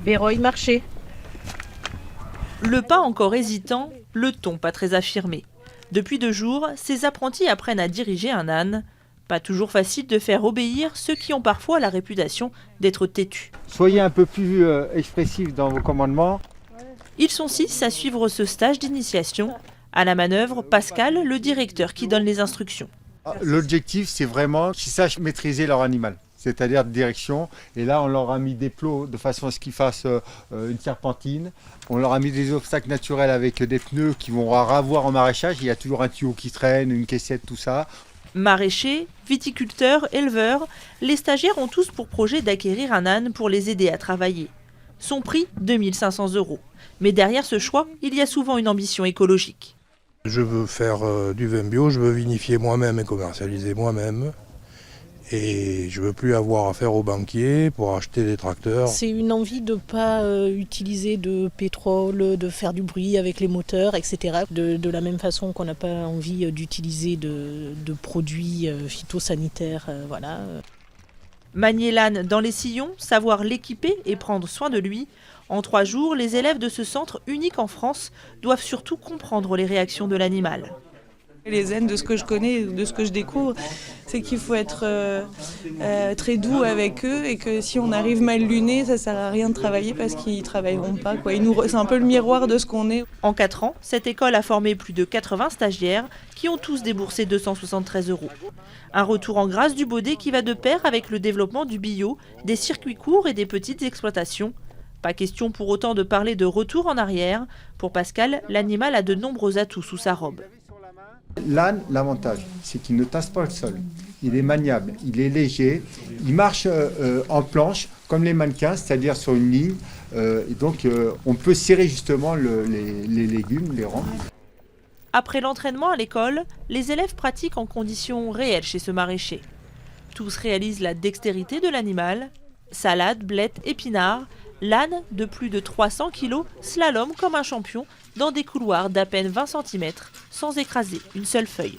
Véroï Marché. Le pas encore hésitant, le ton pas très affirmé. Depuis 2 jours, ces apprentis apprennent à diriger un âne. Pas toujours facile de faire obéir ceux qui ont parfois la réputation d'être têtus. Soyez un peu plus expressifs dans vos commandements. Ils sont 6 à suivre ce stage d'initiation. À la manœuvre, Pascal, le directeur qui donne les instructions. L'objectif, c'est vraiment qu'ils sachent maîtriser leur animal, c'est-à-dire de direction. Et là, on leur a mis des plots de façon à ce qu'ils fassent une serpentine. On leur a mis des obstacles naturels avec des pneus qui vont avoir en maraîchage. Il y a toujours un tuyau qui traîne, une caissette, tout ça. Maraîchers, viticulteurs, éleveurs, les stagiaires ont tous pour projet d'acquérir un âne pour les aider à travailler. Son prix, 2 500 €. Mais derrière ce choix, il y a souvent une ambition écologique. Je veux faire du vin bio, je veux vinifier moi-même et commercialiser moi-même. Et je ne veux plus avoir affaire aux banquiers pour acheter des tracteurs. C'est une envie de ne pas utiliser de pétrole, de faire du bruit avec les moteurs, etc. De la même façon qu'on n'a pas envie d'utiliser de produits phytosanitaires. Voilà. Manier l'âne dans les sillons, savoir l'équiper et prendre soin de lui. En 3 jours, les élèves de ce centre unique en France doivent surtout comprendre les réactions de l'animal. Les ânes, de ce que je connais, de ce que je découvre, c'est qu'il faut être très doux avec eux et que si on arrive mal luné, ça ne sert à rien de travailler parce qu'ils ne travailleront pas. C'est un peu le miroir de ce qu'on est. En 4 ans, cette école a formé plus de 80 stagiaires qui ont tous déboursé 273 €. Un retour en grâce du Baudet qui va de pair avec le développement du bio, des circuits courts et des petites exploitations. Pas question pour autant de parler de retour en arrière. Pour Pascal, l'animal a de nombreux atouts sous sa robe. L'âne, l'avantage, c'est qu'il ne tasse pas le sol. Il est maniable, il est léger, il marche en planche comme les mannequins, c'est-à-dire sur une ligne. Et donc on peut serrer justement les légumes, les rangs. Après l'entraînement à l'école, les élèves pratiquent en conditions réelles chez ce maraîcher. Tous réalisent la dextérité de l'animal. Salade, blettes, épinards. L'âne, de plus de 300 kg, slalom comme un champion dans des couloirs d'à peine 20 cm, sans écraser une seule feuille.